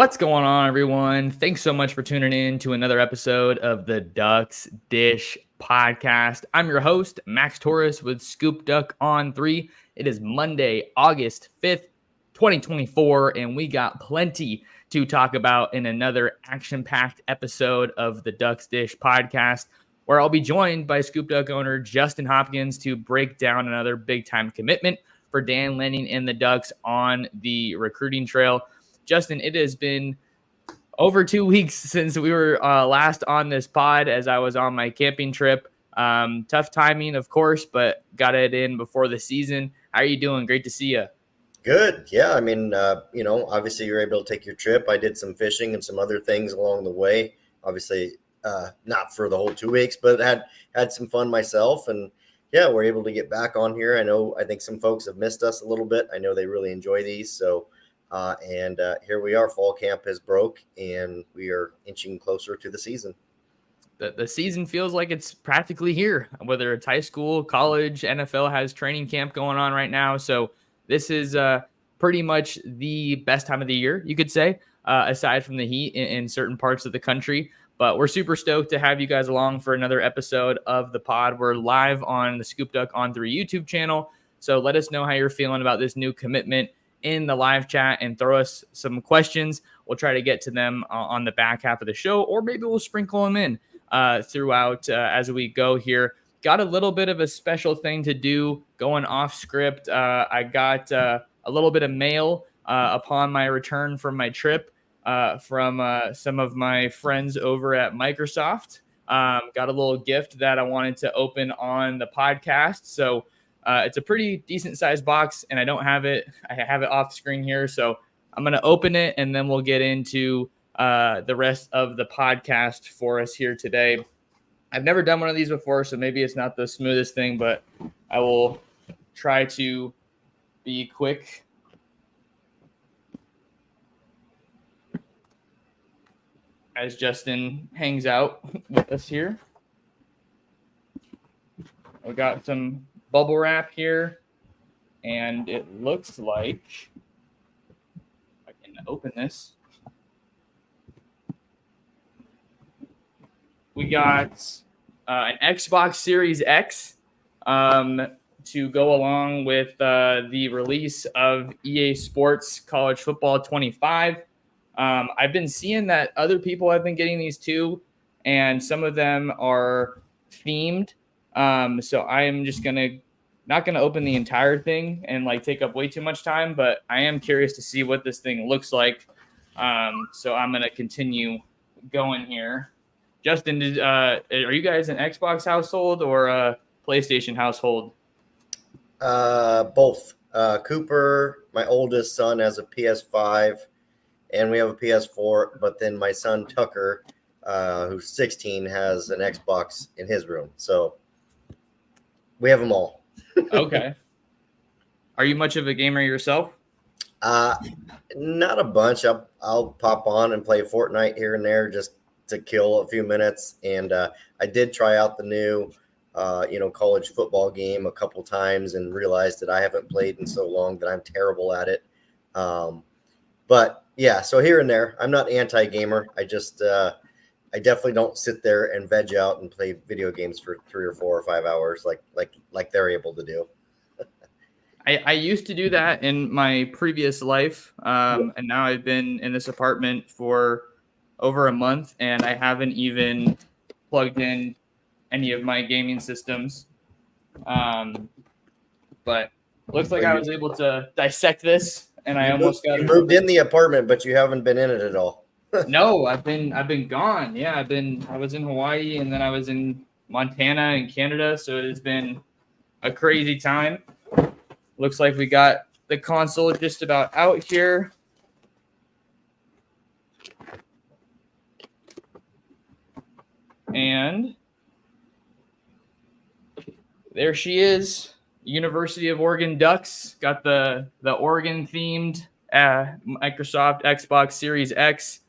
What's going on, everyone? Thanks so much for tuning in to another episode of the Ducks Dish podcast. I'm your host, Max Torres with Scoop Duck on 3. It is Monday, August 5th, 2024, and we got plenty to talk about in another action-packed episode of the Ducks Dish podcast, where I'll be joined by Scoop Duck owner Justin Hopkins to break down another big-time commitment for Dan Lanning and the Ducks on the recruiting trail. Justin, it has been over 2 weeks since we were last on this pod as I was on my camping trip. Tough timing, of course, but got it in before the season. How are you doing? Great to see you. Good. Yeah. I mean, obviously you're able to take your trip. I did some fishing and some other things along the way. Obviously, not for the whole 2 weeks, but had some fun myself. And yeah, we're able to get back on here. I think some folks have missed us a little bit. I know they really enjoy these. So, here we are. Fall camp has broke, and we are inching closer to the season. The season feels like it's practically here, whether it's high school, college, NFL has training camp going on right now. So this is pretty much the best time of the year, you could say, aside from the heat in certain parts of the country. But we're super stoked to have you guys along for another episode of the pod. We're live on the Scoop Duck on 3 YouTube channel. So let us know how you're feeling about this new commitment in the live chat and throw us some questions. We'll try to get to them on the back half of the show, or maybe we'll sprinkle them in throughout as we go here. Got a little bit of a special thing to do going off script. I got a little bit of mail upon my return from my trip from some of my friends over at Microsoft. Got a little gift that I wanted to open on the podcast. So it's a pretty decent sized box, and I have it off screen here. So I'm going to open it, and then we'll get into the rest of the podcast for us here today. I've never done one of these before, so maybe it's not the smoothest thing, but I will try to be quick. As Justin hangs out with us here. We got some bubble wrap here, and it looks like I can open this. We got an Xbox Series X to go along with the release of EA Sports College Football 25. I've been seeing that other people have been getting these too, and some of them are themed. So I am just not gonna open the entire thing and take up way too much time, but I am curious to see what this thing looks like. So I'm gonna continue going here. Justin, are you guys an Xbox household or a PlayStation household? Both. Cooper, my oldest son, has a PS5, and we have a PS4. But then my son Tucker, who's 16, has an Xbox in his room. So we have them all. Okay. Are you much of a gamer yourself? Not a bunch. I'll pop on and play Fortnite here and there just to kill a few minutes. And I did try out the new, college football game a couple times and realized that I haven't played in so long that I'm terrible at it. But yeah, so here and there, I'm not anti-gamer. I just I definitely don't sit there and veg out and play video games for 3 or 4 or 5 hours like they're able to do. I used to do that in my previous life, and now I've been in this apartment for over a month, and I haven't even plugged in any of my gaming systems. But looks like I was able to dissect this, and I almost got. You moved in the apartment, but you haven't been in it at all. No, I've been gone. Yeah, I was in Hawaii, and then I was in Montana and Canada, so it's been a crazy time. Looks like we got the console just about out here. And there she is, University of Oregon Ducks. Got the Oregon themed Microsoft Xbox Series X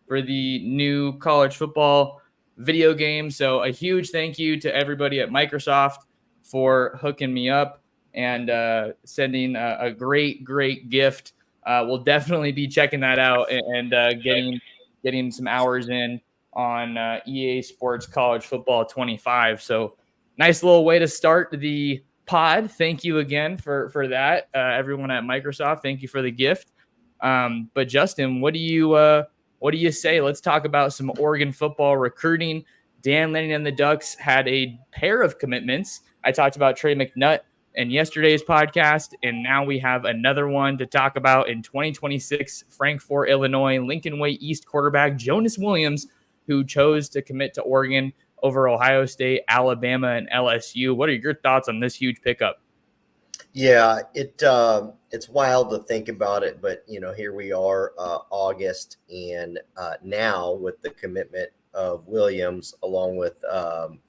for the new college football video game. So a huge thank you to everybody at Microsoft for hooking me up and sending a great gift we'll definitely be checking that out and getting some hours in on EA Sports College Football 25. So nice little way to start the pod. Thank you again for that, everyone at Microsoft. Thank you for the gift. But Justin, what do you say? Let's talk about some Oregon football recruiting. Dan Lanning and the Ducks had a pair of commitments. I talked about Trey McNutt in yesterday's podcast, and now we have another one to talk about in 2026. Frankfort, Illinois, Lincoln Way East quarterback Jonas Williams, who chose to commit to Oregon over Ohio State, Alabama, and LSU. What are your thoughts on this huge pickup? Yeah, it's wild to think about it, but here we are, August, and now with the commitment of Williams along with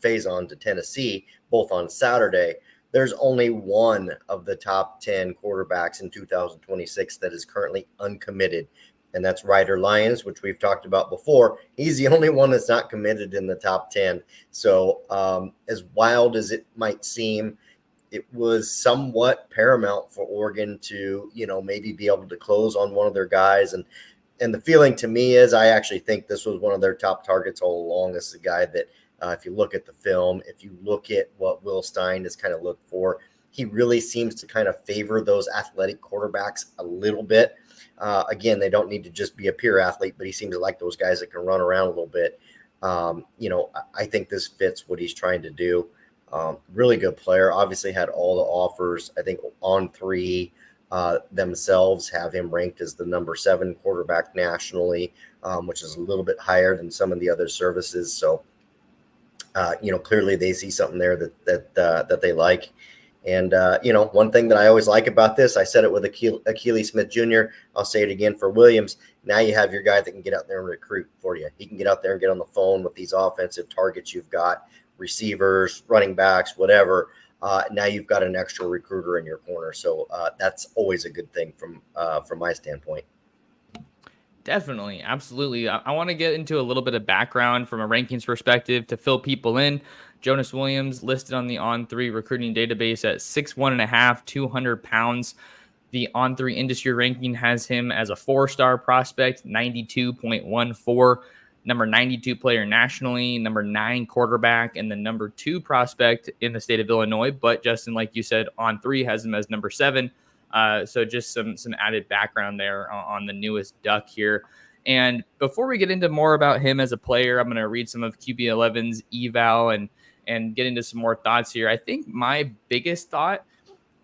Faison to Tennessee, both on Saturday, there's only one of the top 10 quarterbacks in 2026 that is currently uncommitted, and that's Ryder Lions, which we've talked about before. He's the only one that's not committed in the top 10. So as wild as it might seem, it was somewhat paramount for Oregon to, maybe be able to close on one of their guys. And the feeling to me is I actually think this was one of their top targets all along. This is a guy that if you look at the film, if you look at what Will Stein has kind of looked for, he really seems to kind of favor those athletic quarterbacks a little bit. Again, they don't need to just be a pure athlete, but he seems to like those guys that can run around a little bit. I think this fits what he's trying to do. Really good player. Obviously had all the offers. I think On3 themselves have him ranked as the number 7 quarterback nationally, which is a little bit higher than some of the other services. So, clearly they see something there that they like. And, one thing that I always like about this, I said it with Akili Smith Jr., I'll say it again for Williams. Now you have your guy that can get out there and recruit for you. He can get out there and get on the phone with these offensive targets you've got, receivers, running backs, whatever. Now you've got an extra recruiter in your corner. So that's always a good thing from my standpoint. Definitely. Absolutely. I want to get into a little bit of background from a rankings perspective to fill people in. Jonas Williams listed on the On3 recruiting database at 6'1.5", 200 pounds. The On3 industry ranking has him as a 4-star prospect, 92.14, number 92 player nationally, number 9 quarterback, and the number 2 prospect in the state of Illinois. But Justin, like you said, On3 has him as number 7. So just some added background there on the newest Duck here. And before we get into more about him as a player, I'm going to read some of QB11's eval and get into some more thoughts here. I think my biggest thought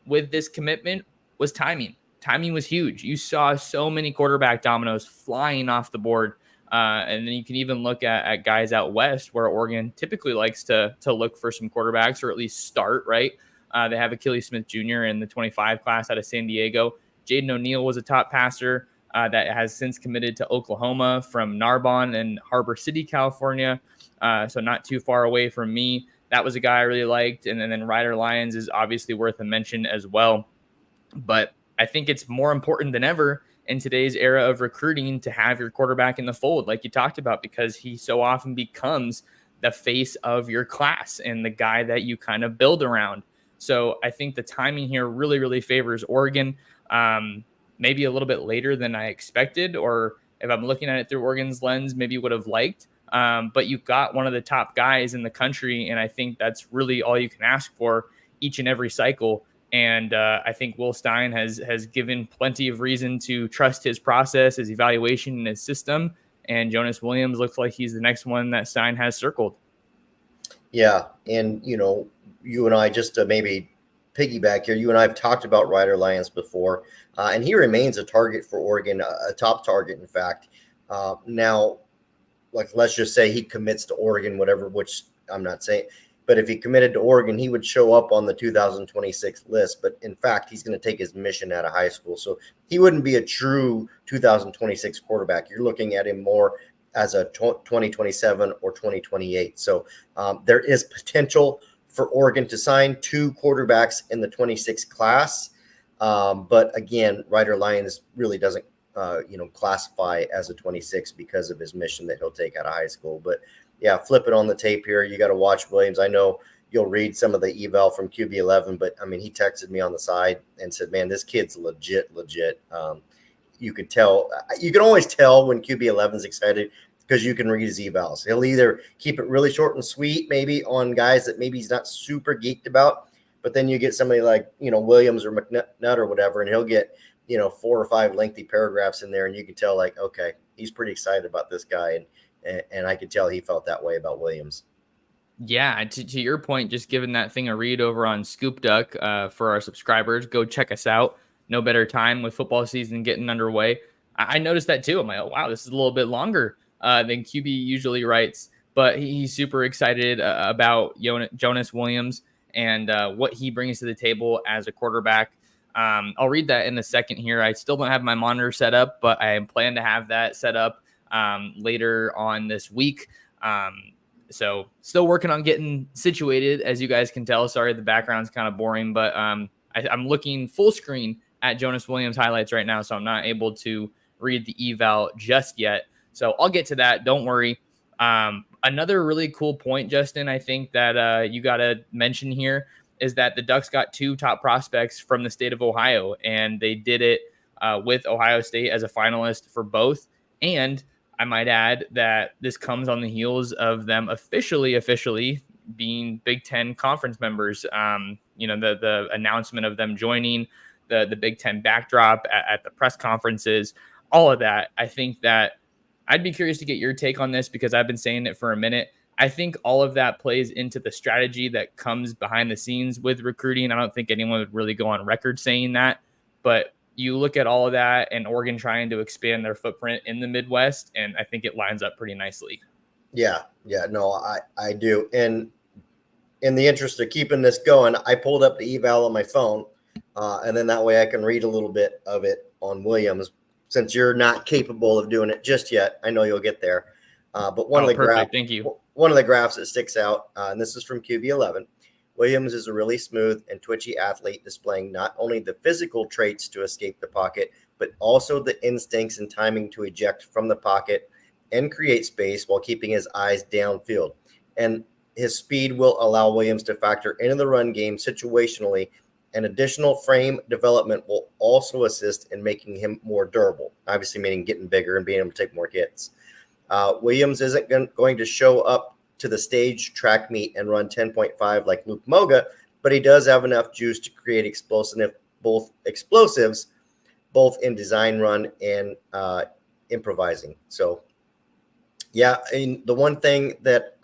with this commitment was timing. Timing was huge. You saw so many quarterback dominoes flying off the board. And then you can even look at guys out west where Oregon typically likes to look for some quarterbacks or at least start, right? They have Akili Smith Jr. in the 25 class out of San Diego. Jaden O'Neal was a top passer that has since committed to Oklahoma from Narbonne and Harbor City, California. So not too far away from me. That was a guy I really liked. And then Ryder Lions is obviously worth a mention as well. But I think it's more important than ever in today's era of recruiting to have your quarterback in the fold, like you talked about, because he so often becomes the face of your class and the guy that you kind of build around. So I think the timing here really, really favors Oregon, maybe a little bit later than I expected, or if I'm looking at it through Oregon's lens, maybe would have liked. But you've got one of the top guys in the country, and I think that's really all you can ask for each and every cycle. And I think Will Stein has given plenty of reason to trust his process, his evaluation, and his system. And Jonas Williams looks like he's the next one that Stein has circled. Yeah, and you and I, just to maybe piggyback here, you and I have talked about Ryder Lions before, and he remains a target for Oregon, a top target, in fact. Now, let's just say he commits to Oregon, whatever, which I'm not saying. But if he committed to Oregon, he would show up on the 2026 list. But in fact, he's going to take his mission out of high school. So he wouldn't be a true 2026 quarterback. You're looking at him more as a 2027 or 2028. So there is potential for Oregon to sign 2 quarterbacks in the 26 class. But again, Ryder Lions really doesn't, classify as a 26 because of his mission that he'll take out of high school. But yeah, flip it on the tape here. You got to watch Williams. I know you'll read some of the eval from QB11, but I mean, he texted me on the side and said, man, this kid's legit. you could tell. You can always tell when QB11 is excited because you can read his evals. He'll either keep it really short and sweet, maybe on guys that maybe he's not super geeked about, but then you get somebody like, Williams or McNutt or whatever, and he'll get, 4 or 5 lengthy paragraphs in there, and you can tell, like, okay, he's pretty excited about this guy, and I could tell he felt that way about Williams. Yeah, to your point, just giving that thing a read over on Scoop Duck for our subscribers. Go check us out. No better time with football season getting underway. I noticed that too. I'm like, oh, wow, this is a little bit longer than QB usually writes. But he's super excited about Jonas Williams and what he brings to the table as a quarterback. I'll read that in a second here. I still don't have my monitor set up, but I plan to have that set up later on this week. So still working on getting situated, as you guys can tell. Sorry, the background's kind of boring, but I'm looking full screen at Jonas Williams highlights right now, so I'm not able to read the eval just yet. So I'll get to that. Don't worry. Another really cool point, Justin, I think that you got to mention here is that the Ducks got 2 top prospects from the state of Ohio, and they did it with Ohio State as a finalist for both. And I might add that this comes on the heels of them officially being Big Ten conference members. The announcement of them joining, the Big Ten backdrop at the press conferences, all of that. I think that I'd be curious to get your take on this because I've been saying it for a minute. I think all of that plays into the strategy that comes behind the scenes with recruiting. I don't think anyone would really go on record saying that, but you look at all of that and Oregon trying to expand their footprint in the Midwest, and I think it lines up pretty nicely. Yeah, no, I do. And in the interest of keeping this going, I pulled up the eval on my phone, and then that way I can read a little bit of it on Williams. Since you're not capable of doing it just yet, I know you'll get there. But one of the graphs, thank you. One of the graphs that sticks out, and this is from QB11. Williams is a really smooth and twitchy athlete, displaying not only the physical traits to escape the pocket, but also the instincts and timing to eject from the pocket and create space while keeping his eyes downfield. And his speed will allow Williams to factor into the run game situationally, and additional frame development will also assist in making him more durable, obviously meaning getting bigger and being able to take more hits. Williams isn't going to show up to the stage track meet and run 10.5 like Luke Moga, but he does have enough juice to create explosives, both in design run and improvising. So, yeah, and the one thing that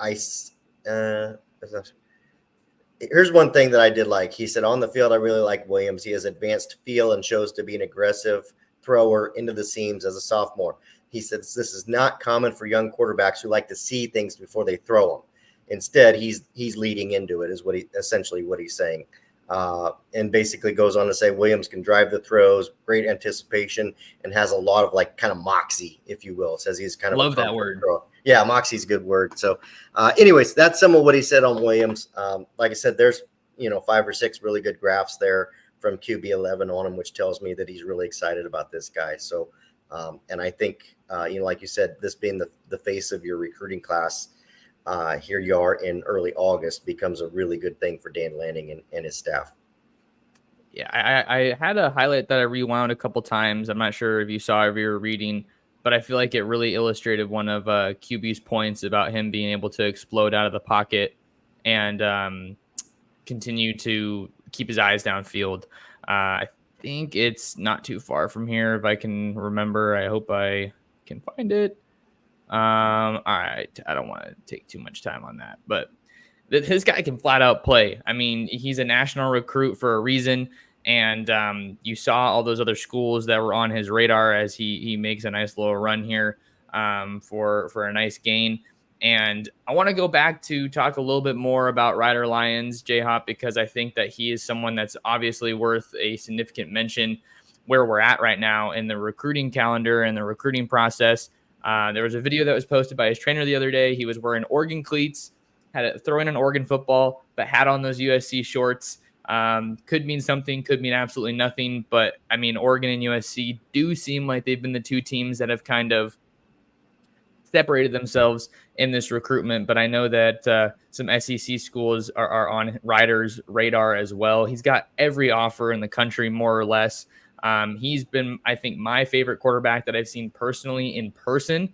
here's one thing that I did like. He said, on the field, I really like Williams. He has advanced feel and shows to be an aggressive thrower into the seams as a sophomore. He says this is not common for young quarterbacks who like to see things before they throw them. Instead, he's leading into it is what he's saying. And basically goes on to say Williams can drive the throws, great anticipation, and has a lot of like kind of moxie, if you will. It says he's kind of love that word. Thrower. Yeah, moxie's a good word. So anyways, that's some of what he said on Williams. Like I said, there's 5 or 6 really good graphs there from QB11 on him, which tells me that he's really excited about this guy. So and I think, like you said, this being the face of your recruiting class, here you are in early August, becomes a really good thing for Dan Lanning and his staff. Yeah, I had a highlight that I rewound a couple times. I'm not sure if you saw if you were reading, but I feel like it really illustrated one of QB's points about him being able to explode out of the pocket and continue to keep his eyes downfield. I think it's not too far from here if I can remember. I hope I can find it. All right, I don't want to take too much time on that, but this guy can flat out play. I mean, he's a national recruit for a reason, and you saw all those other schools that were on his radar as he makes a nice little run here for a nice gain. And I want to go back to talk a little bit more about Ryder Lions, J-Hop, because I think that he is someone that's obviously worth a significant mention where we're at right now in the recruiting calendar and the recruiting process. There was a video that was posted by his trainer the other day. He was wearing Oregon cleats, throwing an Oregon football, but had on those USC shorts. Could mean something, could mean absolutely nothing. But, I mean, Oregon and USC do seem like they've been the 2 teams that have kind of separated themselves in this recruitment. But I know that some SEC schools are on Ryder's radar as well. He's got every offer in the country, more or less. He's been, I think, my favorite quarterback that I've seen personally in person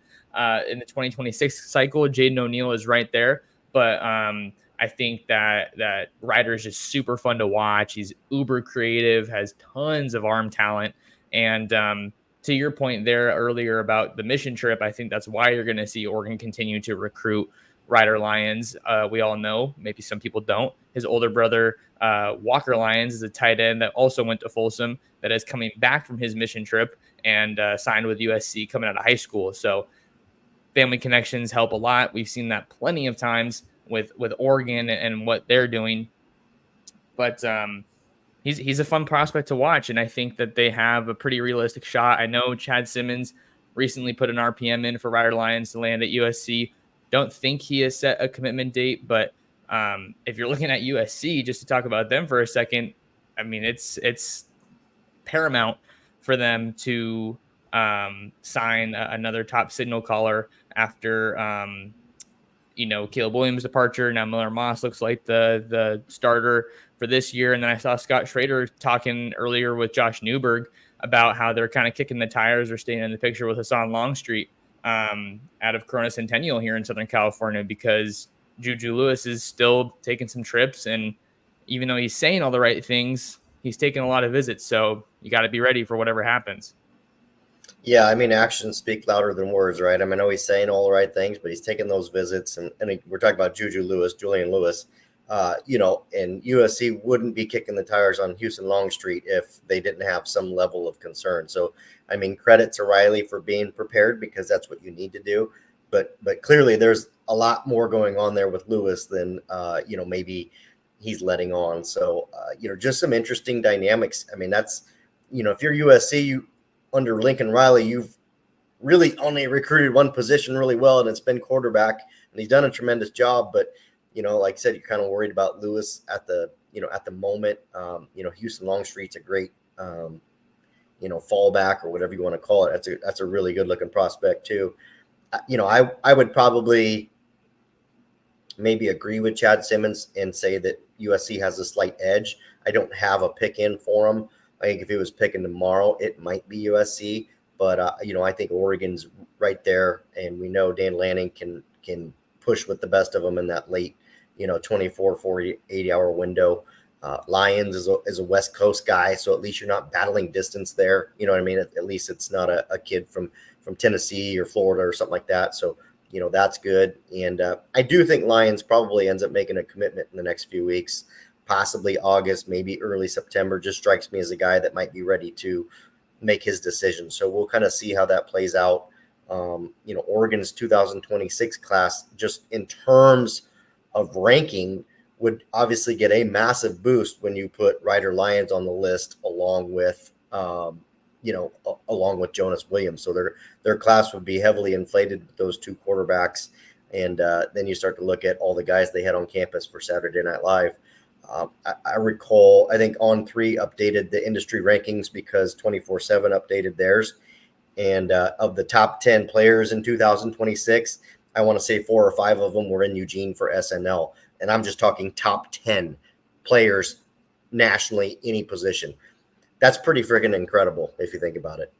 in the 2026 cycle. Jaden O'Neal is right there, but I think that Ryder is just super fun to watch. He's uber creative, has tons of arm talent, and to your point there earlier about the mission trip, I think that's why you're going to see Oregon continue to recruit Ryder Lions. We all know, maybe some people don't, his older brother, Walker Lyons, is a tight end that also went to Folsom, that is coming back from his mission trip and signed with USC coming out of high school. So family connections help a lot. We've seen that plenty of times with Oregon and what they're doing. But he's a fun prospect to watch, and I think that they have a pretty realistic shot. I know Chad Simmons recently put an RPM in for Ryder Lions to land at USC. Don't think he has set a commitment date, but if you're looking at USC, just to talk about them for a second, I mean, it's paramount for them to sign another top signal caller after Caleb Williams' departure. Now Miller Moss looks like the starter for this year. And then I saw Scott Schrader talking earlier with Josh Newberg about how they're kind of kicking the tires or staying in the picture with Hassan Longstreet out of Corona Centennial here in Southern California, because Juju Lewis is still taking some trips. And even though he's saying all the right things, he's taking a lot of visits. So you got to be ready for whatever happens. Yeah, I mean, actions speak louder than words, right? I mean, I know he's saying all the right things, but he's taking those visits. And we're talking about Julian Lewis, and USC wouldn't be kicking the tires on Houston Longstreet if they didn't have some level of concern. So, I mean, credit to Riley for being prepared, because that's what you need to do. But clearly there's a lot more going on there with Lewis than, maybe he's letting on. So, just some interesting dynamics. I mean, that's, if you're USC, under Lincoln Riley, you've really only recruited one position really well, and it's been quarterback, and he's done a tremendous job. But, like I said, you're kind of worried about Lewis at the moment. Houston Longstreet's a great, fallback or whatever you want to call it. That's a really good looking prospect too. I would probably maybe agree with Chad Simmons and say that USC has a slight edge. I don't have a pick in for him. I think if he was picking tomorrow, it might be USC. But, I think Oregon's right there. And we know Dan Lanning can push with the best of them in that late, 24, 48 hour window. Lions is a West Coast guy, so at least you're not battling distance there. You know what I mean? At least it's not a kid from Tennessee or Florida or something like that. So, that's good. And I do think Lions probably ends up making a commitment in the next few weeks. Possibly August, maybe early September. Just strikes me as a guy that might be ready to make his decision. So we'll kind of see how that plays out. Oregon's 2026 class, just in terms of ranking, would obviously get a massive boost when you put Ryder Lions on the list along with Jonas Williams. So their class would be heavily inflated with those two quarterbacks. And then you start to look at all the guys they had on campus for Saturday Night Live. I recall, I think On3 updated the industry rankings because 24/7 updated theirs. And of the top 10 players in 2026, I want to say 4 or 5 of them were in Eugene for SNL. And I'm just talking top 10 players nationally, any position. That's pretty friggin' incredible if you think about it.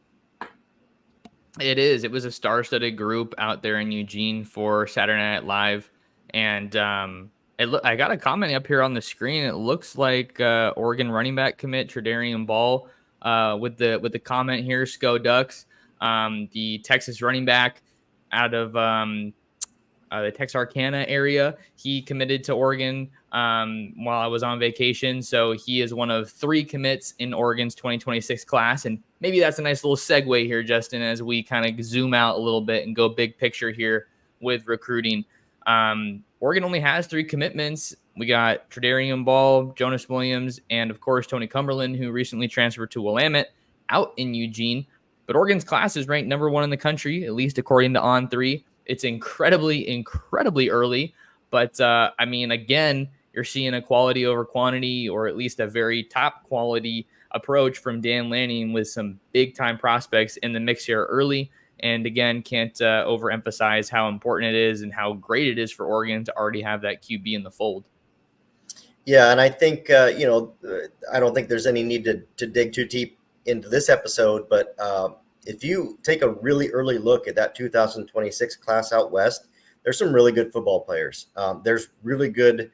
It is. It was a star-studded group out there in Eugene for Saturday Night Live. And I got a comment up here on the screen. It looks like Oregon running back commit Tredarian Ball with the comment here, Sco Ducks. The Texas running back out of the Texarkana area, he committed to Oregon while I was on vacation. So he is one of 3 commits in Oregon's 2026 class. And maybe that's a nice little segue here, Justin, as we kind of zoom out a little bit and go big picture here with recruiting. Oregon only has 3 commitments. We got Tredarian Ball, Jonas Williams, and of course, Tony Cumberland, who recently transferred to Willamette out in Eugene. But Oregon's class is ranked number 1 in the country, at least according to On3. It's incredibly, incredibly early. But again, you're seeing a quality over quantity, or at least a very top quality approach from Dan Lanning with some big time prospects in the mix here early. And again, can't overemphasize how important it is and how great it is for Oregon to already have that QB in the fold. Yeah, and I think, I don't think there's any need to dig too deep into this episode, but if you take a really early look at that 2026 class out west, there's some really good football players. There's really good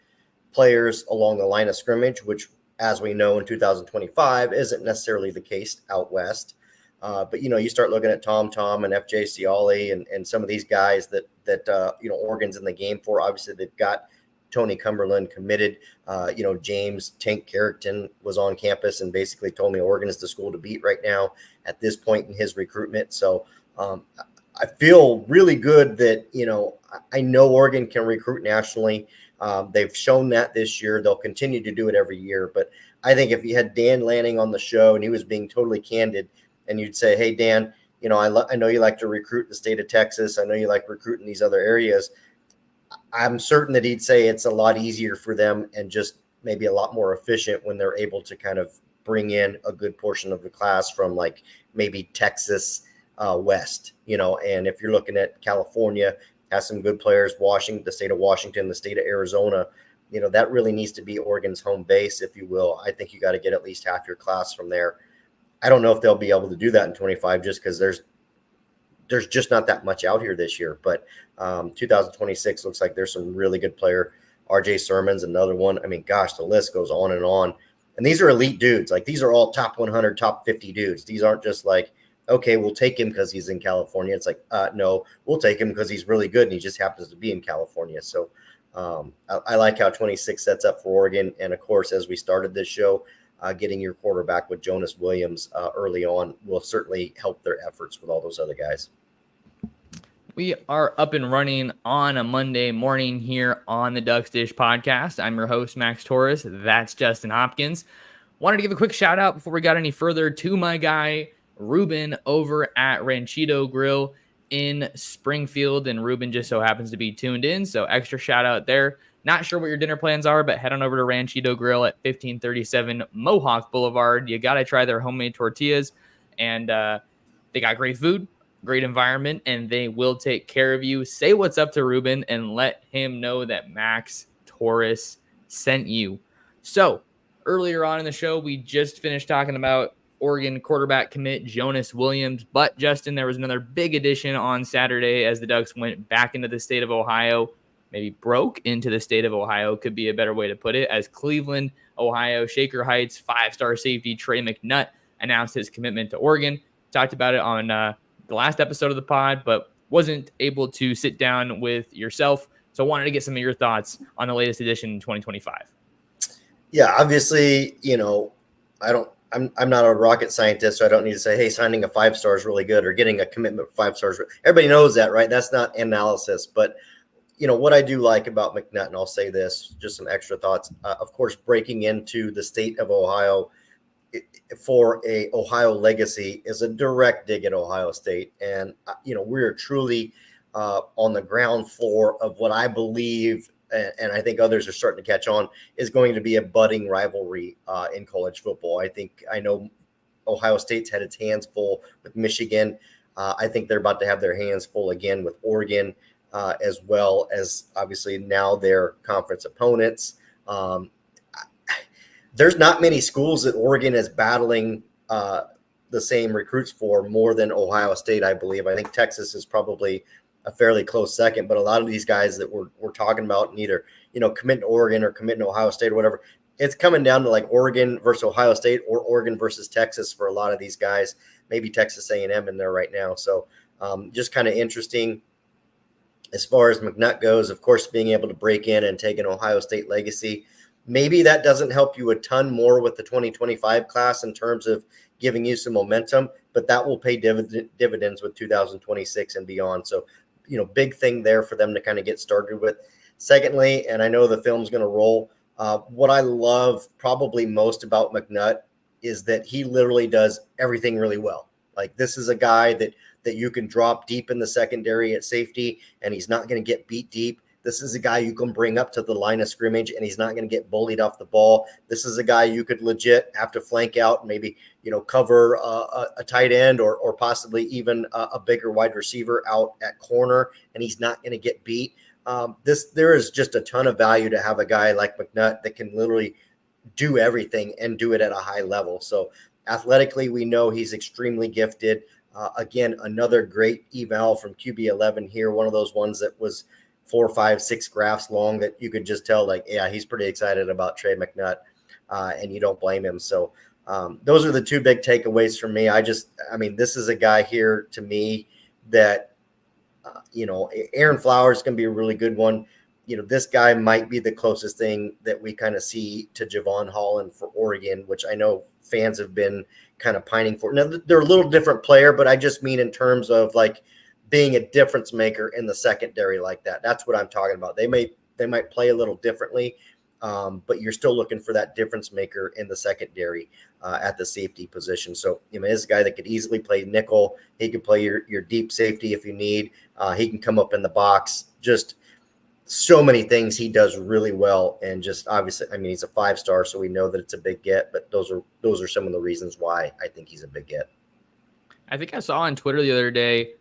players along the line of scrimmage, which, as we know, in 2025 isn't necessarily the case out west. But, you start looking at Tom and FJ Ciali and some of these guys that Oregon's in the game for. Obviously, they've got Tony Cumberland committed. James Tank Carrington was on campus and basically told me Oregon is the school to beat right now at this point in his recruitment. So I feel really good that, I know Oregon can recruit nationally. They've shown that this year. They'll continue to do it every year. But I think if you had Dan Lanning on the show and he was being totally candid and you'd say, hey, Dan, I know you like to recruit the state of Texas. I know you like recruiting these other areas. I'm certain that he'd say it's a lot easier for them and just maybe a lot more efficient when they're able to kind of bring in a good portion of the class from like maybe Texas west, and if you're looking at California, has some good players, Washington, the state of Washington, the state of Arizona, that really needs to be Oregon's home base, if you will. I think you got to get at least half your class from there. I don't know if they'll be able to do that in 25 just because there's just not that much out here this year. But 2026 looks like there's some really good player. RJ Sermon's another one. I mean, gosh, the list goes on and on. And these are elite dudes. Like, these are all top 100, top 50 dudes. These aren't just like, okay, we'll take him because he's in California. It's like, no, we'll take him because he's really good and he just happens to be in California. So I like how 26 sets up for Oregon. And, of course, as we started this show, getting your quarterback with Jonas Williams early on will certainly help their efforts with all those other guys. We are up and running on a Monday morning here on the Ducks Dish podcast. I'm your host, Max Torres. That's Justin Hopkins. Wanted to give a quick shout out before we got any further to my guy, Ruben, over at Ranchito Grill in Springfield. And Ruben just so happens to be tuned in, so extra shout out there. Not sure what your dinner plans are, but head on over to Ranchito Grill at 1537 Mohawk Boulevard. You got to try their homemade tortillas, and they got great food, great environment, and they will take care of you. Say what's up to Ruben and let him know that Max Torres sent you. So earlier on in the show, we just finished talking about Oregon quarterback commit Jonas Williams, but Justin, there was another big addition on Saturday as the Ducks went back into the state of Ohio. Maybe broke into the state of Ohio could be a better way to put it, as Cleveland, Ohio, Shaker Heights, 5-star safety Trey McIntyre announced his commitment to Oregon. Talked about it on the last episode of the pod, but wasn't able to sit down with yourself. So I wanted to get some of your thoughts on the latest edition in 2025. Yeah, obviously, I'm not a rocket scientist, so I don't need to say, hey, signing a 5-star is really good or getting a commitment for 5 stars. Everybody knows that, right? That's not analysis. But, what I do like about McNutt, and I'll say this, just some extra thoughts. Of course, breaking into the state of Ohio for a Ohio legacy is a direct dig at Ohio State. And, we're truly on the ground floor of what I believe, and I think others are starting to catch on, is going to be a budding rivalry in college football. I know Ohio State's had its hands full with Michigan. I think they're about to have their hands full again with Oregon, as well as obviously now their conference opponents. There's not many schools that Oregon is battling the same recruits for more than Ohio State, I believe. I think Texas is probably a fairly close second, but a lot of these guys that we're talking about and either, commit to Oregon or commit to Ohio State or whatever, it's coming down to like Oregon versus Ohio State or Oregon versus Texas for a lot of these guys, maybe Texas A&M in there right now. So just kind of interesting as far as McNutt goes. Of course, being able to break in and take an Ohio State legacy, maybe that doesn't help you a ton more with the 2025 class in terms of giving you some momentum, but that will pay dividends with 2026 and beyond. So, big thing there for them to kind of get started with. Secondly, and I know the film's going to roll, what I love probably most about McNutt is that he literally does everything really well. Like, this is a guy that you can drop deep in the secondary at safety, and he's not going to get beat deep. This is a guy you can bring up to the line of scrimmage, and he's not going to get bullied off the ball. This is a guy you could legit have to flank out, maybe, cover a tight end or possibly even a bigger wide receiver out at corner, and he's not going to get beat. There is just a ton of value to have a guy like McNutt that can literally do everything and do it at a high level. So Athletically, we know he's extremely gifted. Again, another great eval from QB11 here. One of those ones that was 4, 5, 6 graphs long that you could just tell, like, yeah, he's pretty excited about Trey McNutt, and you don't blame him. So those are the two big takeaways from me. I mean, this is a guy here to me that, Aaron Flowers is going to be a really good one. This guy might be the closest thing that we kind of see to Javon Holland for Oregon, which I know fans have been kind of pining for. Now, they're a little different player, but I just mean in terms of like being a difference maker in the secondary like that. That's what I'm talking about. They might play a little differently, but you're still looking for that difference maker in the secondary at the safety position. So, this is a guy that could easily play nickel. He could play your deep safety if you need. He can come up in the box. Just so many things he does really well. And just obviously, I mean, he's a 5-star, so we know that it's a big get, but those are some of the reasons why I think he's a big get. I think I saw on Twitter the other day,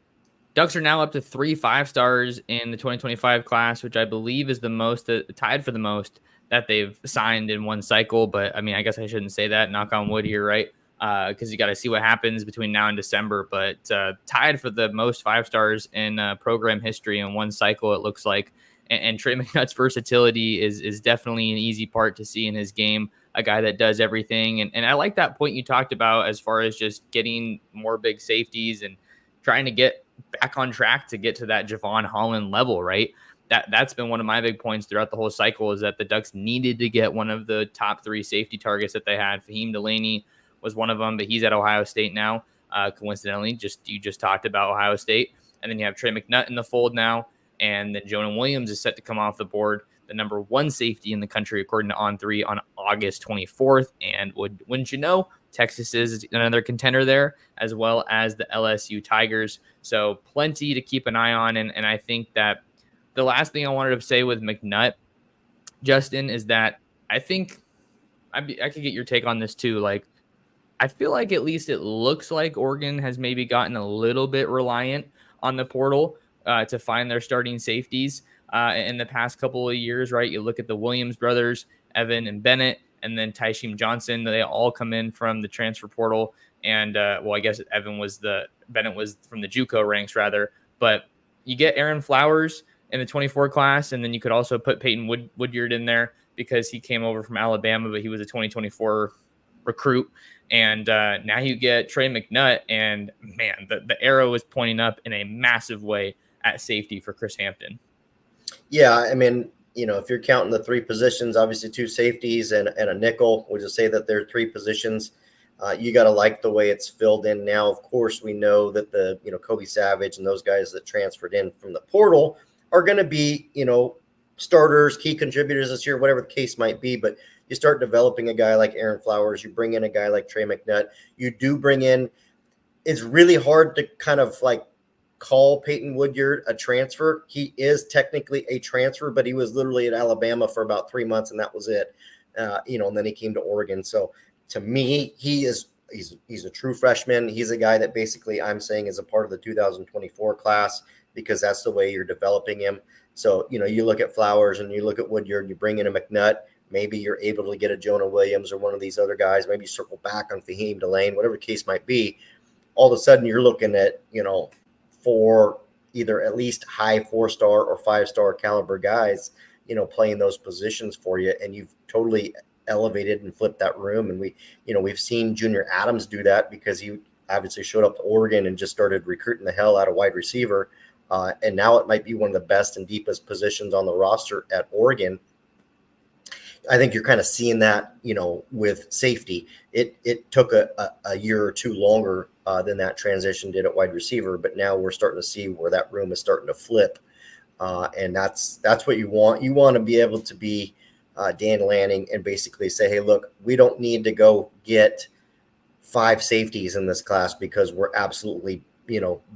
Ducks are now up to 3 5-stars in the 2025 class, which I believe is the most, tied for the most that they've signed in one cycle. But I mean, I guess I shouldn't say that, knock on wood here, right? Because you got to see what happens between now and December. But tied for the most 5-stars in program history in one cycle, it looks like. And Trey McNutt's versatility is definitely an easy part to see in his game, a guy that does everything. And I like that point you talked about as far as just getting more big safeties and trying to get back on track to get to that Javon Holland level, right? That's been one of my big points throughout the whole cycle, is that the Ducks needed to get one of the top 3 safety targets that they had. Fahim Delaney was one of them, but he's at Ohio State now. Coincidentally, you just talked about Ohio State. And then you have Trey McNutt in the fold now. And then Jonah Williams is set to come off the board, the number 1 safety in the country, according to On3, on August 24th. And wouldn't you know, Texas is another contender there, as well as the LSU Tigers. So plenty to keep an eye on. And I think that the last thing I wanted to say with McNutt, Justin, is that I think I could get your take on this too. Like, I feel like at least it looks like Oregon has maybe gotten a little bit reliant on the portal to find their starting safeties in the past couple of years, right? You look at the Williams brothers, Evan and Bennett, and then Tyshim Johnson. They all come in from the transfer portal. And, I guess Bennett was from the JUCO ranks, rather. But you get Aaron Flowers in the 24 class, and then you could also put Peyton Woodyard in there because he came over from Alabama, but he was a 2024 recruit. And now you get Trey McNutt, and man, the arrow is pointing up in a massive way at safety for Chris Hampton. Yeah, I mean, if you're counting the 3 positions, obviously 2 safeties and a nickel, we'll just say that there are 3 positions. You got to like the way it's filled in now. Of course, we know that the Kobe Savage and those guys that transferred in from the portal are going to be starters, key contributors this year, whatever the case might be. But you start developing a guy like Aaron Flowers, you bring in a guy like Trey McNutt. You do bring in. It's really hard to kind of like call Peyton Woodyard a transfer. He is technically a transfer, but he was literally at Alabama for about 3 months, and that was it. And then he came to Oregon. So to me, he's a true freshman. He's a guy that basically I'm saying is a part of the 2024 class because that's the way you're developing him. So, you look at Flowers and you look at Woodyard, you bring in a McNutt, maybe you're able to get a Jonah Williams or one of these other guys, maybe circle back on Fahim Delaney, whatever the case might be. All of a sudden you're looking at, 4 either at least high 4-star or 5-star caliber guys, playing those positions for you. And you've totally elevated and flipped that room. And we've seen Junior Adams do that because he obviously showed up to Oregon and just started recruiting the hell out of wide receiver. And now it might be one of the best and deepest positions on the roster at Oregon. I think you're kind of seeing that, with safety. It took a year or 2 longer than that transition did at wide receiver, but now we're starting to see where that room is starting to flip. And that's what you want. You want to be able to be Dan Lanning and basically say, hey, look, we don't need to go get 5 safeties in this class because we're absolutely,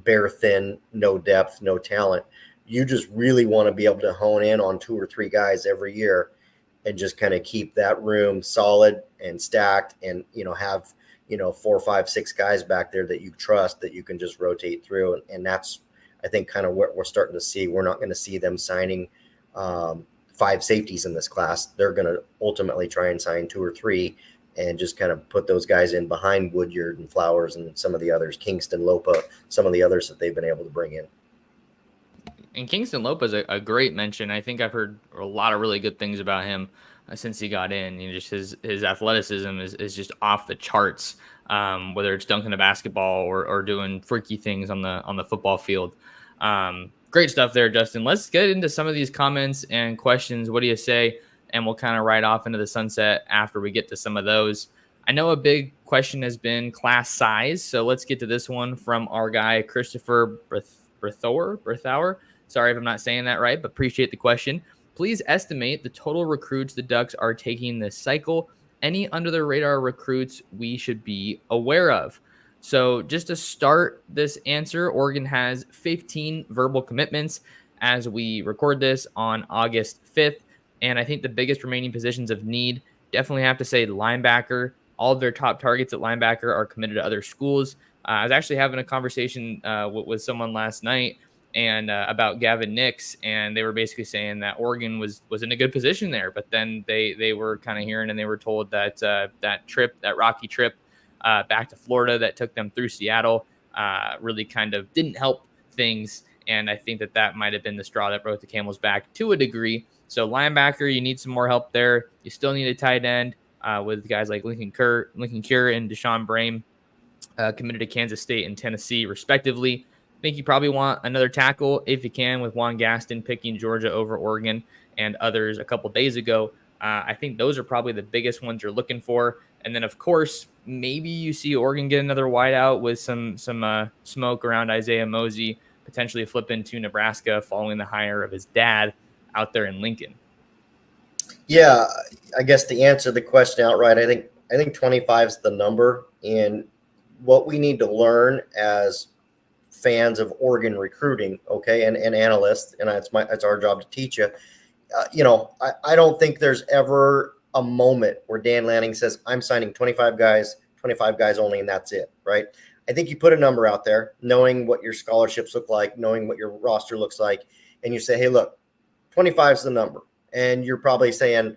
bare thin, no depth, no talent. You just really want to be able to hone in on 2 or 3 guys every year and just kind of keep that room solid and stacked and, have, 4, 5, 6 guys back there that you trust that you can just rotate through. And that's, I think, kind of what we're starting to see. We're not going to see them signing 5 safeties in this class. They're going to ultimately try and sign 2 or 3 and just kind of put those guys in behind Woodyard and Flowers and some of the others, Kingston, Lopa, some of the others that they've been able to bring in. And Kingston Lopa is a great mention. I think I've heard a lot of really good things about him since he got in. Just his athleticism is just off the charts. Whether it's dunking a basketball or doing freaky things on the football field. Great stuff there, Justin. Let's get into some of these comments and questions. What do you say? And we'll kind of ride off into the sunset after we get to some of those. I know a big question has been class size, so let's get to this one from our guy Christopher Berthauer. Sorry if I'm not saying that right, but appreciate the question. Please estimate the total recruits the Ducks are taking this cycle. Any under-the-radar recruits we should be aware of? So just to start this answer, Oregon has 15 verbal commitments as we record this on August 5th. And I think the biggest remaining positions of need, definitely have to say linebacker. All of their top targets at linebacker are committed to other schools. I was actually having a conversation with someone last night and about Gavin Nix, and they were basically saying that Oregon was in a good position there, but then they were kind of hearing and they were told that that rocky trip back to Florida that took them through Seattle really kind of didn't help things, and I think that might have been the straw that broke the camel's back to a degree. So linebacker, you need some more help there. You still need a tight end with guys like Lincoln Cure and Deshaun Brame committed to Kansas State and Tennessee respectively. I think you probably want another tackle if you can, with Juan Gaston picking Georgia over Oregon and others a couple days ago. I think those are probably the biggest ones you're looking for. And then, of course, maybe you see Oregon get another wideout with some smoke around Isaiah Mosey, potentially flip into Nebraska following the hire of his dad out there in Lincoln. Yeah, I guess to answer the question outright, I think 25 is the number. And what we need to learn as fans of Oregon recruiting, okay, and analysts, and it's our job to teach you. I don't think there's ever a moment where Dan Lanning says, I'm signing 25 guys only, and that's it, right? I think you put a number out there, knowing what your scholarships look like, knowing what your roster looks like, and you say, hey, look, 25 is the number. And you're probably saying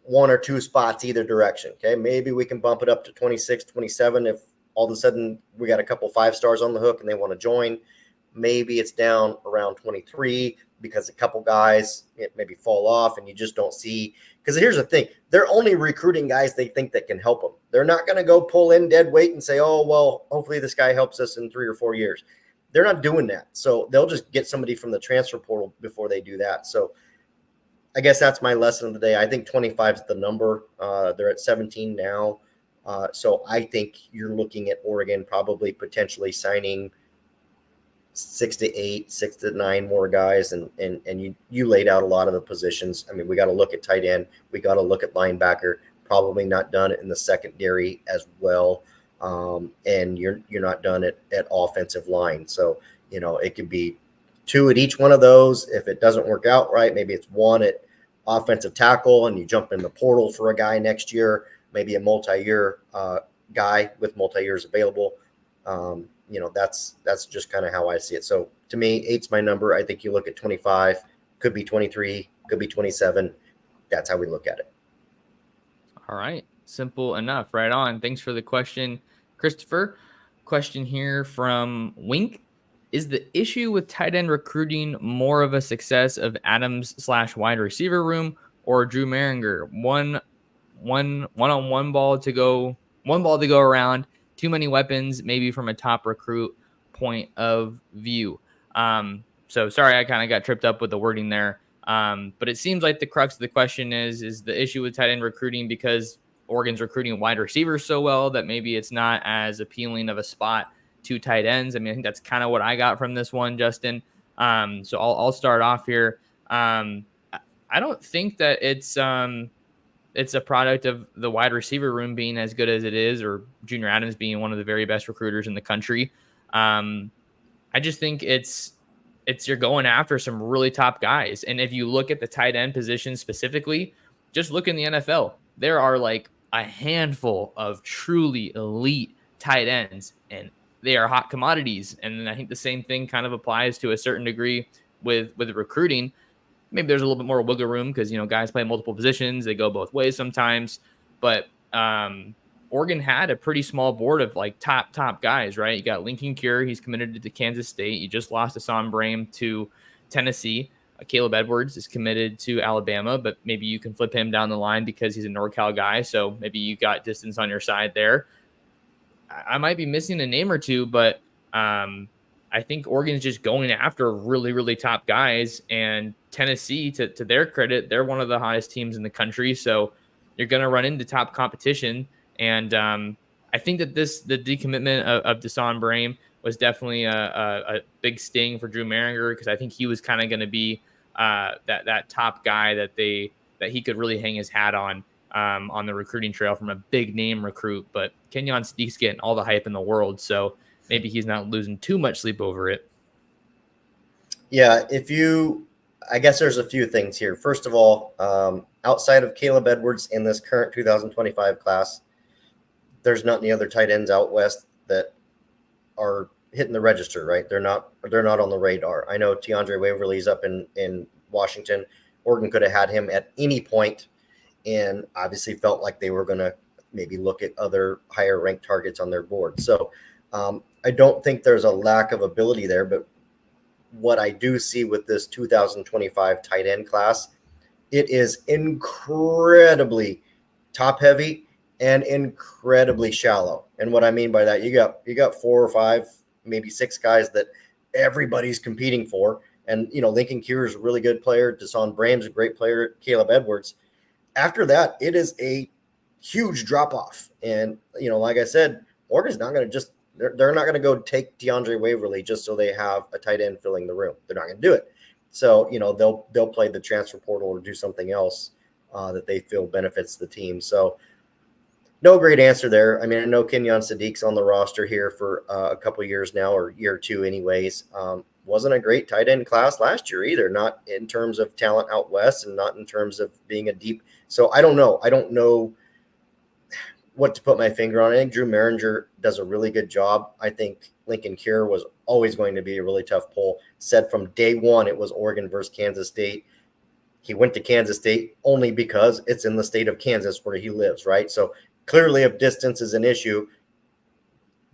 one or two spots either direction, okay? Maybe we can bump it up to 26, 27 if all of a sudden we got a couple 5-stars on the hook and they want to join. Maybe it's down around 23 because a couple guys maybe fall off and you just don't see. Because here's the thing. They're only recruiting guys they think that can help them. They're not going to go pull in dead weight and say, oh, well, hopefully this guy helps us in 3 or 4 years. They're not doing that. So they'll just get somebody from the transfer portal before they do that. So I guess that's my lesson of the day. I think 25 is the number. They're at 17 now. So I think you're looking at Oregon probably potentially signing 6 to 8, 6 to 9 more guys. And you laid out a lot of the positions. I mean, we got to look at tight end. We got to look at linebacker. Probably not done it in the secondary as well. And you're not done at offensive line. So, it could be 2 at each one of those. If it doesn't work out right, maybe it's 1 at offensive tackle and you jump in the portal for a guy next year, maybe a multi-year guy with multi-years available. That's just kind of how I see it. So to me, 8's my number. I think you look at 25, could be 23, could be 27. That's how we look at it. All right. Simple enough. Right on. Thanks for the question, Christopher. Question here from Wink. Is the issue with tight end recruiting more of a success of Adams/wide receiver room or Drew Maringer? One-on-one ball to go around, too many weapons, maybe from a top recruit point of view. So sorry, I kind of got tripped up with the wording there. But it seems like the crux of the question is the issue with tight end recruiting because Oregon's recruiting wide receivers so well that maybe it's not as appealing of a spot to tight ends. I mean, I think that's kind of what I got from this one, Justin. So I'll start off here. I don't think that it's a product of the wide receiver room being as good as it is, or Junior Adams being one of the very best recruiters in the country. I just think it's you're going after some really top guys. And if you look at the tight end position specifically, just look in the NFL, there are like a handful of truly elite tight ends, and they are hot commodities. And I think the same thing kind of applies to a certain degree with recruiting. Maybe there's a little bit more wiggle room because, guys play multiple positions. They go both ways sometimes. But Oregon had a pretty small board of like top guys, right? You got Lincoln Cure, he's committed to Kansas State. You just lost Hassan Brame to Tennessee. Caleb Edwards is committed to Alabama, but maybe you can flip him down the line because he's a NorCal guy. So maybe you got distance on your side there. I might be missing a name or two, but I think Oregon's just going after really, really top guys. And Tennessee, to their credit, they're one of the hottest teams in the country. So you're going to run into top competition. And I think that the decommitment of Hassan Brame was definitely a big sting for Drew Maringer, because I think he was kind of going to be that top guy that he could really hang his hat on the recruiting trail from a big name recruit. But Kenyon Steek's getting all the hype in the world, so maybe he's not losing too much sleep over it. Yeah, I guess there's a few things here. First of all, outside of Caleb Edwards in this current 2025 class, there's not any other tight ends out west that are hitting the register, right? They're not on the radar. I know Tiandre Waverly's up in Washington. Oregon could have had him at any point, and obviously felt like they were going to maybe look at other higher ranked targets on their board. So I don't think there's a lack of ability there, but what I do see with this 2025 tight end class, it is incredibly top heavy and incredibly shallow. And what I mean by that, you got 4 or 5, maybe 6 guys that everybody's competing for. And, Lincoln Cure is a really good player. Hassan Brame's a great player. Caleb Edwards. After that, it is a huge drop off. And, like I said, Oregon's not going to they're not going to go take DeAndre Waverly just so they have a tight end filling the room. They're not going to do it. So, they'll play the transfer portal or do something else that they feel benefits the team. So no great answer there. I mean, I know Kenyon Sadiq's on the roster here for a couple of years now, or year or two anyways. Wasn't a great tight end class last year either, not in terms of talent out west and not in terms of being a deep. So I don't know. I don't know what to put my finger on. I think Drew Maringer does a really good job. I think Lincoln Cure was always going to be a really tough pull. Said from day one it was Oregon versus Kansas State. He went to Kansas State only because it's in the state of Kansas where he lives, right? So clearly if distance is an issue,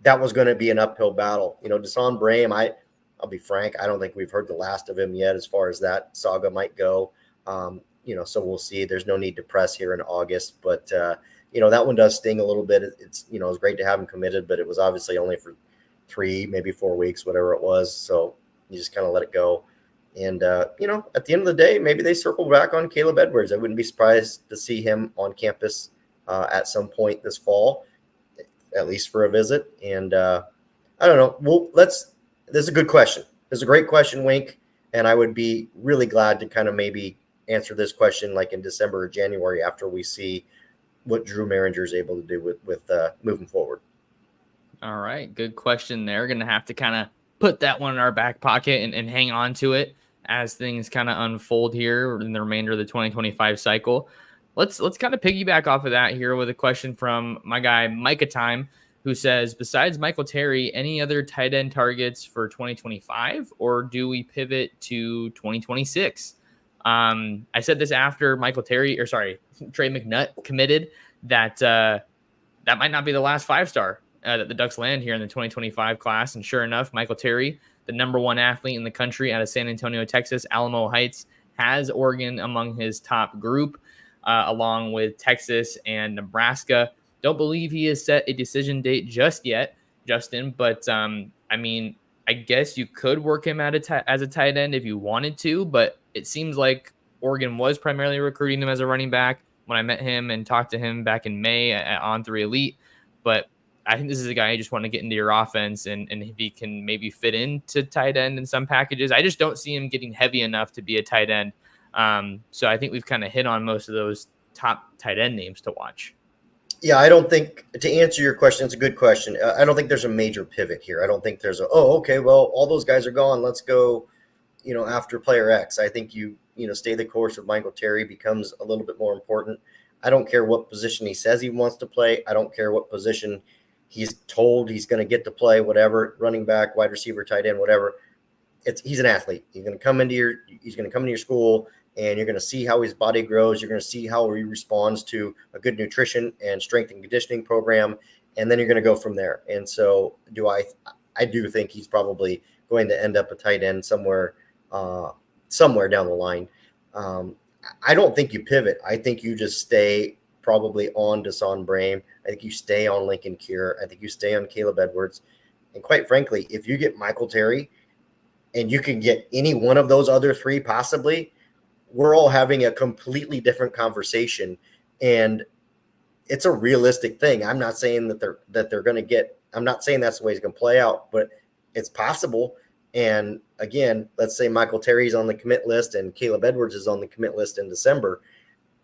that was going to be an uphill battle. Hassan Brame, I'll be frank, I don't think we've heard the last of him yet as far as that saga might go. So we'll see. There's no need to press here in August, but that one does sting a little bit. It's, it was great to have him committed, but it was obviously only for 3, maybe 4 weeks, whatever it was. So you just kind of let it go. And, at the end of the day, maybe they circle back on Caleb Edwards. I wouldn't be surprised to see him on campus at some point this fall, at least for a visit. And I don't know. Well, this is a good question. This is a great question, Wink. And I would be really glad to kind of maybe answer this question like in December or January after we see what Drew Maringer is able to do with moving forward. All right. Good question there. Going to have to kind of put that one in our back pocket and hang on to it as things kind of unfold here in the remainder of the 2025 cycle. Let's kind of piggyback off of that here with a question from my guy, Micah Time, who says, besides Michael Terry, any other tight end targets for 2025, or do we pivot to 2026? I said this after Trey McNutt committed that might not be the last 5-star that the Ducks land here in the 2025 class. And sure enough, Michael Terry, the number 1 athlete in the country out of San Antonio, Texas, Alamo Heights, has Oregon among his top group, along with Texas and Nebraska. Don't believe he has set a decision date just yet, Justin, but I guess you could work him as a tight end if you wanted to, but it seems like Oregon was primarily recruiting him as a running back when I met him and talked to him back in May at On3 Elite. But I think this is a guy you just want to get into your offense, and if he can maybe fit into tight end in some packages. I just don't see him getting heavy enough to be a tight end. So I think we've kind of hit on most of those top tight end names to watch. Yeah, I don't think, to answer your question, it's a good question. I don't think there's a major pivot here. I don't think there's okay, well, all those guys are gone. Let's go, after player X. I think you stay the course with Michael Terry becomes a little bit more important. I don't care what position he says he wants to play. I don't care what position he's told he's going to get to play, whatever, running back, wide receiver, tight end, whatever. He's an athlete. He's going to come into your school. and you're going to see how his body grows. You're going to see how he responds to a good nutrition and strength and conditioning program, and then you're going to go from there. And so I do think he's probably going to end up a tight end somewhere down the line. I don't think you pivot. I think you just stay probably on Deshaun Brame. I think you stay on Lincoln Kier. I think you stay on Caleb Edwards. And quite frankly, if you get Michael Terry and you can get any one of those other three possibly, we're all having a completely different conversation. And it's a realistic thing. I'm not saying that they're going to get – I'm not saying that's the way it's going to play out, but it's possible. And again, let's say Michael Terry's on the commit list and Caleb Edwards is on the commit list in December.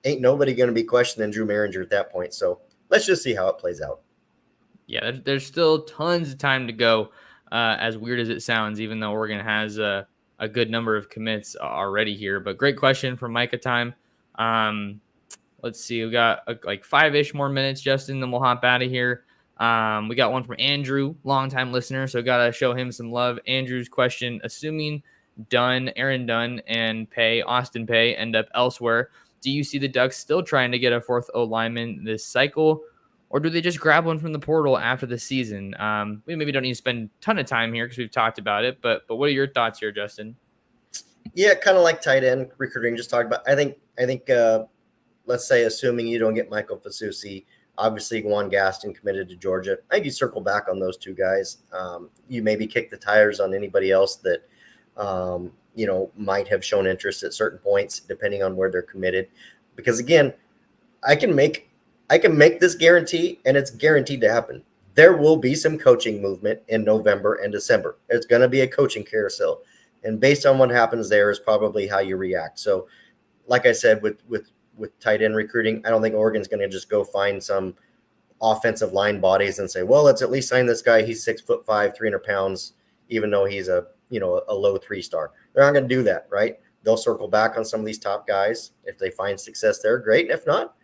Ain't nobody going to be questioning Drew Maringer at that point. So let's just see how it plays out. Yeah, there's still tons of time to go, as weird as it sounds, even though Oregon has a good number of commits already here. But great question from Micah Time. Let's see. We got like 5-ish more minutes, Justin, then we'll hop out of here. We got one from Andrew, longtime listener, so got to show him some love. Andrew's question, assuming Aaron Dunn, and Austin Pay end up elsewhere, do you see the Ducks still trying to get a fourth O-lineman this cycle, or do they just grab one from the portal after the season? We maybe don't need to spend a ton of time here because we've talked about it, but what are your thoughts here, Justin? Yeah, kind of like tight end recruiting just talked about. I think let's say assuming you don't get Michael Fasusi, obviously Juan Gaston committed to Georgia. I think you circle back on those two guys. You maybe kick the tires on anybody else that might have shown interest at certain points, depending on where they're committed. Because again, I can make this guarantee, and it's guaranteed to happen. There will be some coaching movement in November and December. There's going to be a coaching carousel, and based on what happens there is probably how you react. So, like I said, with tight end recruiting, I don't think Oregon's going to just go find some offensive line bodies and say, well, let's at least sign this guy. He's 6'5", 300 pounds, even though he's a low 3-star. They're not going to do that, right? They'll circle back on some of these top guys. If they find success there, great. And if not,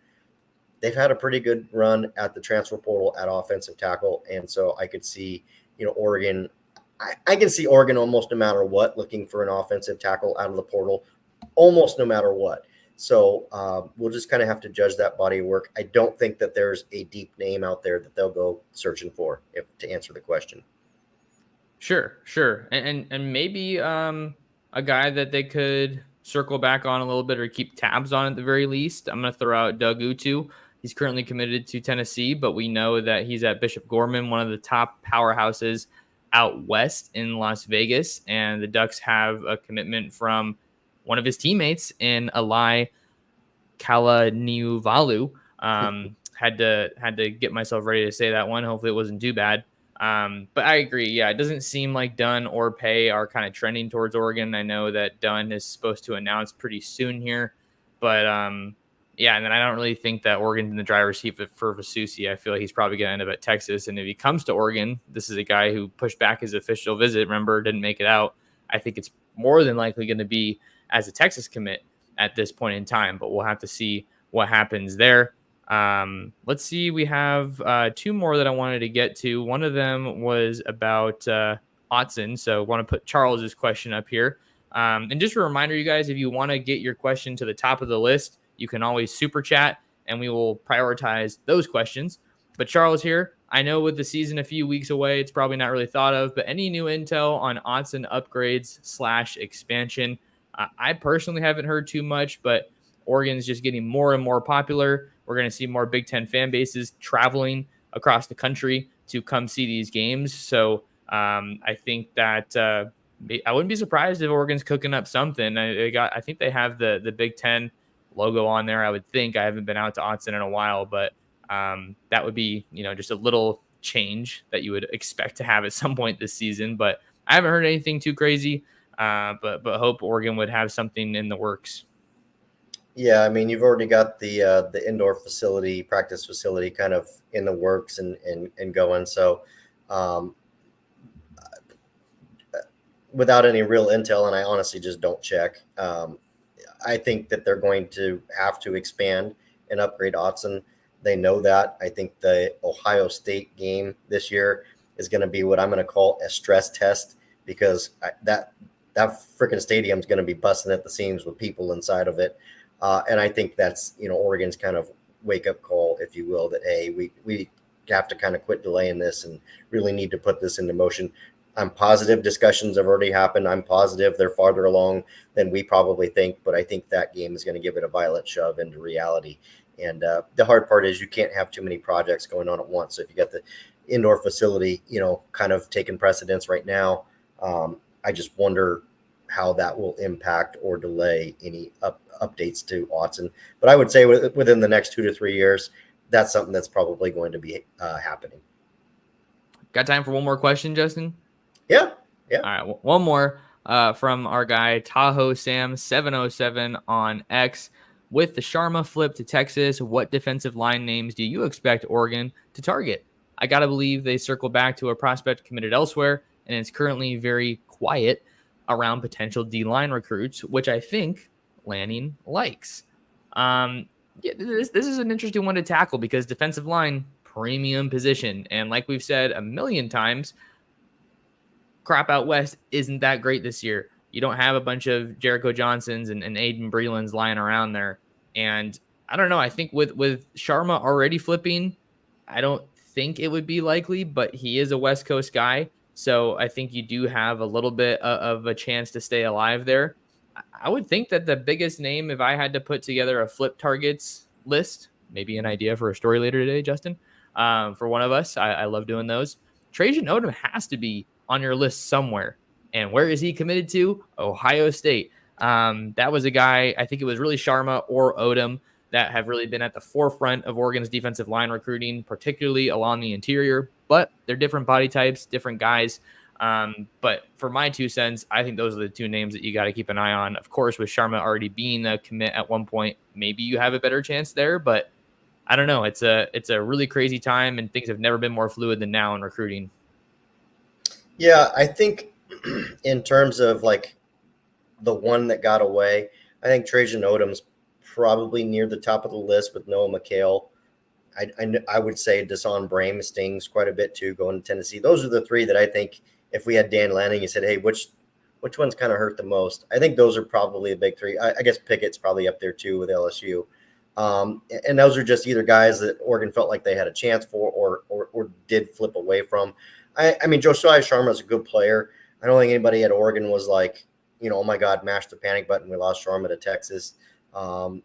they've had a pretty good run at the transfer portal at offensive tackle. And so I could see, Oregon, I can see Oregon almost no matter what, looking for an offensive tackle out of the portal, almost no matter what. So we'll just kind of have to judge that body of work. I don't think that there's a deep name out there that they'll go searching for to answer the question. Sure. And maybe a guy that they could circle back on a little bit or keep tabs on at the very least. I'm going to throw out Doug Utu. He's currently committed to Tennessee, but we know that he's at Bishop Gorman, one of the top powerhouses out west in Las Vegas. And the Ducks have a commitment from one of his teammates in Alai Kalaniuvalu. Had to get myself ready to say that one. Hopefully it wasn't too bad. But I agree. Yeah, it doesn't seem like Dunn or Pay are kind of trending towards Oregon. I know that Dunn is supposed to announce pretty soon here, but yeah, and then I don't really think that Oregon's in the driver's seat for Fasusi. I feel like he's probably going to end up at Texas. And if he comes to Oregon, this is a guy who pushed back his official visit. Remember, didn't make it out. I think it's more than likely going to be as a Texas commit at this point in time, but we'll have to see what happens there. Let's see. We have 2 more that I wanted to get to. One of them was about Autzen. So I want to put Charles's question up here. And just a reminder, you guys, if you want to get your question to the top of the list, you can always super chat and we will prioritize those questions. But Charles here, I know with the season a few weeks away, it's probably not really thought of, but any new intel on Autzen upgrades / expansion? I personally haven't heard too much, but Oregon's just getting more and more popular. We're going to see more Big Ten fan bases traveling across the country to come see these games. So I think that I wouldn't be surprised if Oregon's cooking up something. I think they have the Big Ten logo on there. I would think. I haven't been out to Autzen in a while, but that would be just a little change that you would expect to have at some point this season. But I haven't heard anything too crazy. But hope Oregon would have something in the works. Yeah, I mean, you've already got the indoor facility, practice facility kind of in the works and going. So without any real intel, and I honestly just don't check, I think that they're going to have to expand and upgrade Autzen. They know that. I think the Ohio State game this year is going to be what I'm going to call a stress test, because that that freaking stadium's going to be busting at the seams with people inside of it. And I think that's, Oregon's kind of wake up call, if you will, that, hey, we have to kind of quit delaying this and really need to put this into motion. I'm positive discussions have already happened. I'm positive they're farther along than we probably think, but I think that game is going to give it a violent shove into reality. And the hard part is you can't have too many projects going on at once. So if you got the indoor facility, kind of taking precedence right now, I just wonder how that will impact or delay any updates to Autzen. But I would say within the next 2 to 3 years, that's something that's probably going to be happening. Got time for one more question, Justin? Yeah. All right, one more from our guy Tahoe Sam 707 on X. With the Sharma flip to Texas, what defensive line names do you expect Oregon to target? I got to believe they circle back to a prospect committed elsewhere, and it's currently very quiet around potential D-line recruits, which I think Lanning likes. This is an interesting one to tackle because defensive line, premium position. And like we've said a million times, crap out west isn't that great this year. You don't have a bunch of Jericho Johnsons and Aiden Brelands lying around there. And I don't know. I think with Sharma already flipping, I don't think it would be likely, but he is a West Coast guy. So I think you do have a little bit of a chance to stay alive there. I would think that the biggest name, if I had to put together a flip targets list, maybe an idea for a story later today, Justin, for one of us, I love doing those. Trajan Odom has to be on your list somewhere. And where is he committed to? Ohio State. That was a guy, I think it was really Sharma or Odom that have really been at the forefront of Oregon's defensive line recruiting, particularly along the interior. But they're different body types, different guys. But for my 2 cents, I think those are the 2 names that you got to keep an eye on. Of course, with Sharma already being a commit at one point, maybe you have a better chance there. But I don't know. It's a really crazy time, and things have never been more fluid than now in recruiting. Yeah, I think in terms of like the one that got away, I think Trajan Odom's probably near the top of the list with Noah McHale. I would say Deson Brame stings quite a bit too, going to Tennessee. Those are the 3 that I think if we had Dan Lanning, you said, hey, which one's kind of hurt the most? I think those are probably the big 3. I guess Pickett's probably up there too with LSU. And those are just either guys that Oregon felt like they had a chance for or did flip away from. I mean, Josiah Sharma is a good player. I don't think anybody at Oregon was like, oh my God, mash the panic button. We lost Sharma to Texas. I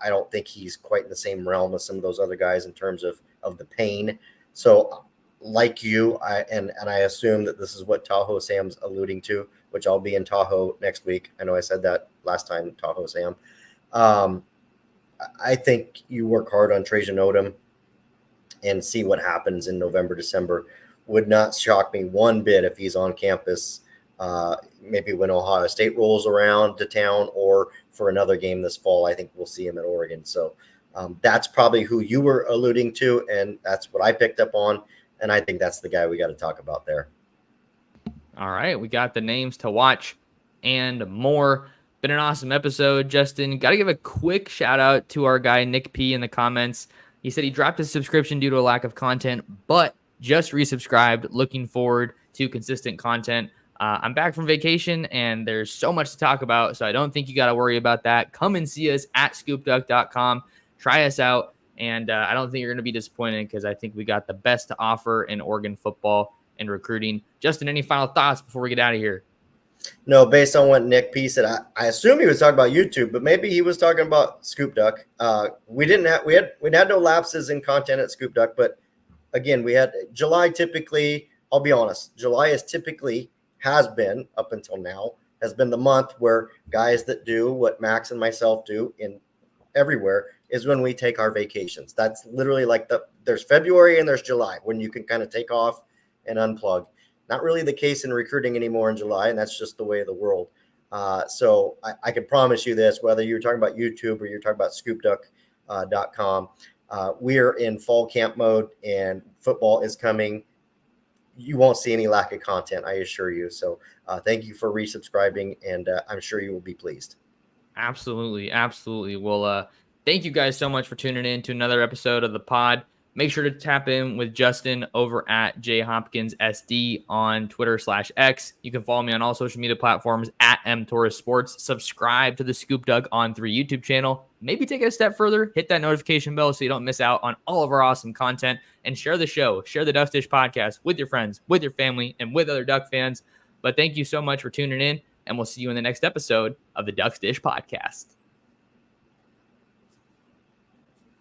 don't think he's quite in the same realm as some of those other guys in terms of the pain. So like you, I assume that this is what Tahoe Sam's alluding to, which I'll be in Tahoe next week. I know I said that last time, Tahoe Sam. I think you work hard on Trajan Odom and see what happens in November, December. Would not shock me one bit if he's on campus, maybe when Ohio State rolls around to town or for another game this fall. I think we'll see him at Oregon. So that's probably who you were alluding to, and that's what I picked up on. And I think that's the guy we got to talk about there. All right, we got the names to watch and more. Been an awesome episode, Justin. Got to give a quick shout out to our guy Nick P in the comments. He said he dropped his subscription due to a lack of content, but just resubscribed. Looking forward to consistent content. I'm back from vacation, and there's so much to talk about, so I don't think you got to worry about that. Come and see us at scoopduck.com. Try us out, and I don't think you're going to be disappointed because I think we got the best to offer in Oregon football and recruiting. Justin, any final thoughts before we get out of here? No, based on what Nick P said, I assume he was talking about YouTube, but maybe he was talking about Scoop Duck. We had no lapses in content at Scoop Duck, but again, we had July typically, I'll be honest, July has been up until now, has been the month where guys that do what Max and myself do in everywhere is when we take our vacations. That's literally like there's February and there's July when you can kind of take off and unplug. Not really the case in recruiting anymore in July, and that's just the way of the world. So I can promise you this, whether you're talking about YouTube or you're talking about scoopduck.com, we're in fall camp mode and football is coming. You won't see any lack of content, I assure you. So thank you for resubscribing, and I'm sure you will be pleased. Absolutely. Absolutely. Well, thank you guys so much for tuning in to another episode of the pod. Make sure to tap in with Justin over at jhopkinssd on Twitter/X. You can follow me on all social media platforms at mtorresports. Subscribe to the Scoop Doug on 3 YouTube channel. Maybe take it a step further. Hit that notification bell so you don't miss out on all of our awesome content. And share the show. Share the Ducks Dish podcast with your friends, with your family, and with other Duck fans. But thank you so much for tuning in, and we'll see you in the next episode of the Ducks Dish podcast.